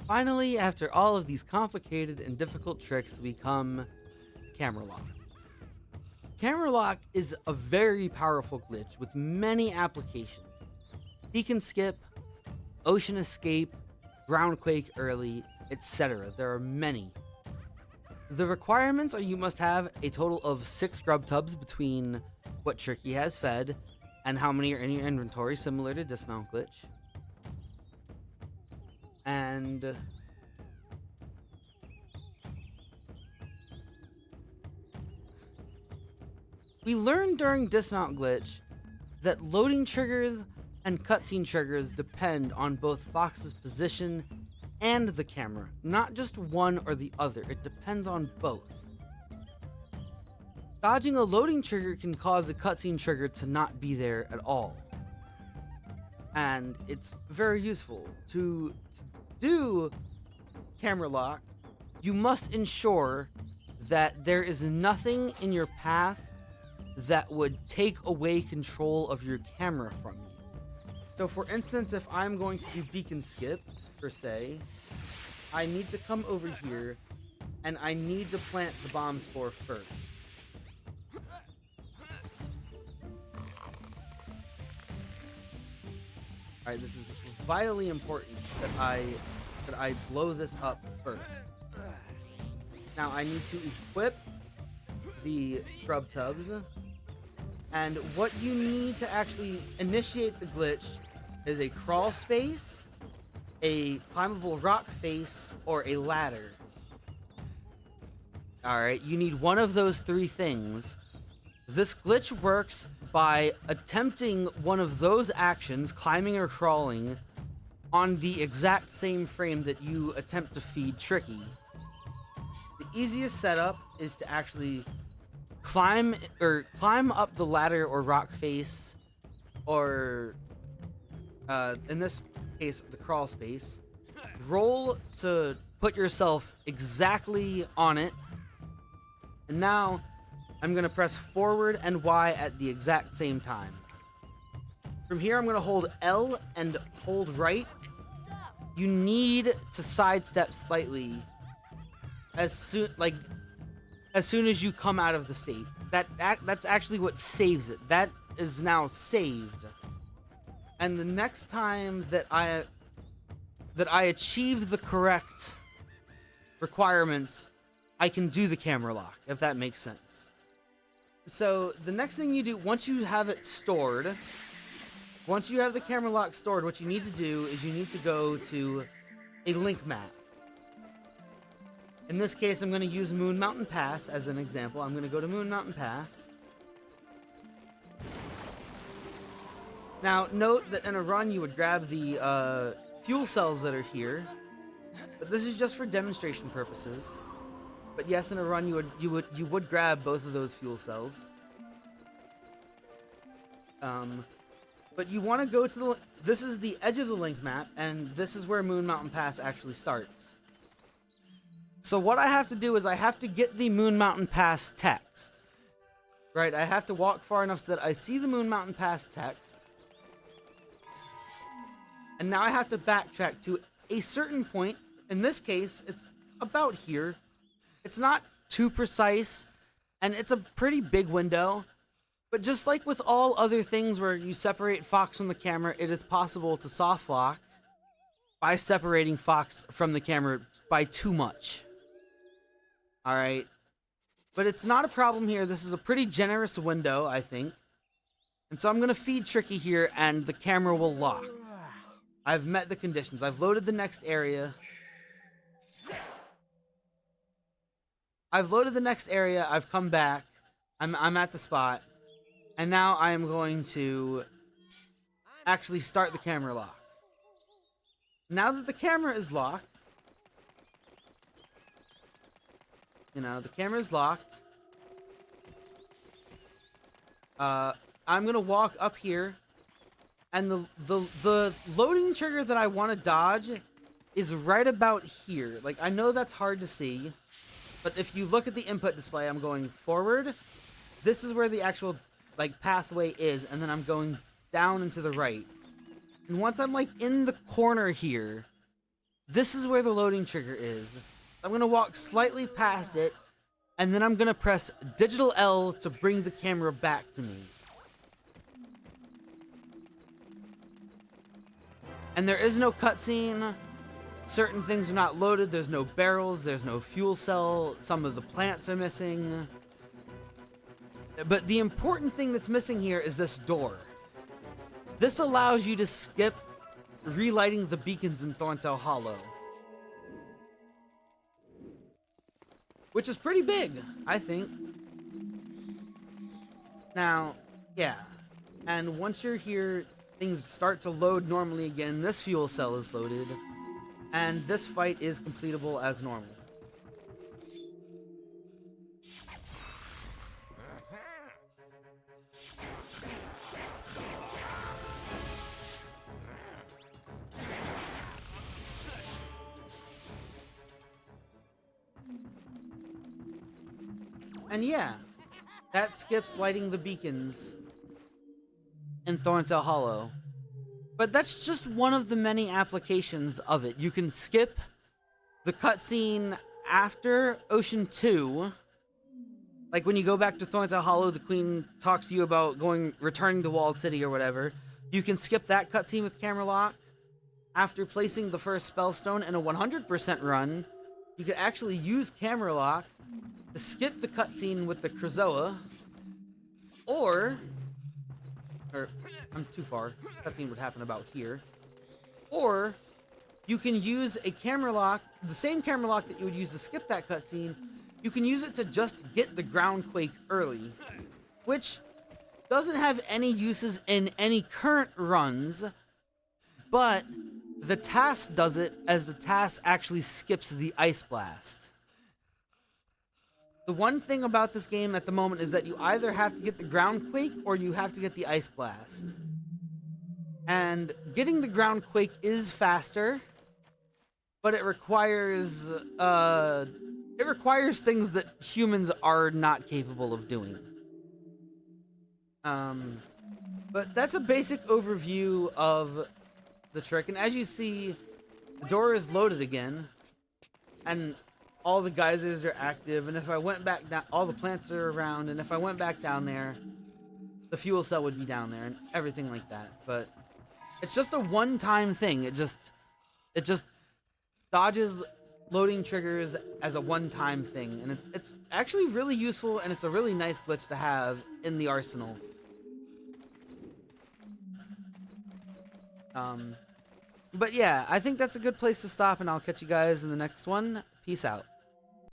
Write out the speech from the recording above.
Finally, after all of these complicated and difficult tricks, we come camera lock. Camera lock is a very powerful glitch with many applications. Peek and skip, ocean escape, groundquake early, etc. There are many. The requirements are you must have a total of 6 grub tubs between what Tricky has fed and how many are in your inventory, similar to dismount glitch. And we learned during dismount glitch that loading triggers and cutscene triggers depend on both Fox's position and the camera, not just one or the other. It depends on both. Dodging a loading trigger can cause a cutscene trigger to not be there at all. And it's very useful. To do camera lock, you must ensure that there is nothing in your path that would take away control of your camera from you. So for instance, if I'm going to do beacon skip, per se, I need to come over here and I need to plant the bomb spore first. Alright, this is vitally important that I blow this up first. Now I need to equip the grub tubs, and what you need to actually initiate the glitch is a crawl space, a climbable rock face, or a ladder. Alright, you need one of those 3 things. This glitch works by attempting one of those actions, climbing or crawling, on the exact same frame that you attempt to feed Tricky. The easiest setup is to actually climb up the ladder or rock face, or in this case, the crawl space. Roll to put yourself exactly on it. And now I'm going to press forward and Y at the exact same time. From here, I'm going to hold L and hold right. You need to sidestep slightly as soon as you come out of the state. That's actually what saves it. That is now saved. And the next time that I achieve the correct requirements, I can do the camera lock, if that makes sense. So the next thing you do, once you have it stored, once you have the camera lock stored, what you need to do is you need to go to a link map. In this case, I'm going to use Moon Mountain Pass as an example. I'm going to go to Moon Mountain Pass. Now, note that in a run, you would grab the fuel cells that are here, but this is just for demonstration purposes. But yes, in a run, you would grab both of those fuel cells. But you want to go to this is the edge of the link map, and this is where Moon Mountain Pass actually starts. So what I have to do is I have to get the Moon Mountain Pass text. Right, I have to walk far enough so that I see the Moon Mountain Pass text. And now I have to backtrack to a certain point. In this case, it's about here. It's not too precise, and it's a pretty big window. But just like with all other things where you separate Fox from the camera, it is possible to soft lock by separating Fox from the camera by too much. Alright. But it's not a problem here. This is a pretty generous window, I think. And so I'm going to feed Tricky here, and the camera will lock. I've met the conditions. I've loaded the next area. I've come back. I'm at the spot. And now I am going to actually start the camera lock. Now that the camera is locked, the camera is locked. I'm gonna walk up here, and the loading trigger that I want to dodge is right about here. Like, I know that's hard to see, but if you look at the input display, I'm going forward. This is where the actual pathway is, and then I'm going down and to the right. And once I'm in the corner here, this is where the loading trigger is. I'm gonna walk slightly past it, and then I'm gonna press digital L to bring the camera back to me. And there is no cutscene. Certain things are not loaded. There's no barrels. There's no fuel cell. Some of the plants are missing. But the important thing that's missing here is this door. This allows you to skip relighting the beacons in Thorntail Hollow. Which is pretty big, I think. Now, yeah. And once you're here, things start to load normally again. This fuel cell is loaded. And this fight is completable as normal. And yeah, that skips lighting the beacons in Thorntail Hollow. But that's just one of the many applications of it. You can skip the cutscene after Ocean 2. Like when you go back to Thorntail Hollow, the Queen talks to you about returning to Walled City or whatever. You can skip that cutscene with camera lock. After placing the first spellstone in a 100% run, you can actually use camera lock to skip the cutscene with the Krazoa, or I'm too far. Cutscene would happen about here. Or you can use a camera lock, the same camera lock that you would use to skip that cutscene. You can use it to just get the ground quake early, which doesn't have any uses in any current runs, but the task does it, as the task actually skips the ice blast. The one thing about this game at the moment is that you either have to get the ground quake or you have to get the ice blast. And getting the ground quake is faster, but it requires things that humans are not capable of doing. But that's a basic overview of the trick. And as you see, the door is loaded again, and all the geysers are active, and if I went back down, all the plants are around, and if I went back down there, the fuel cell would be down there, and everything like that. But it's just a one-time thing. It just dodges loading triggers as a one-time thing, and it's actually really useful, and it's a really nice glitch to have in the arsenal. But yeah, I think that's a good place to stop, and I'll catch you guys in the next one. Peace out.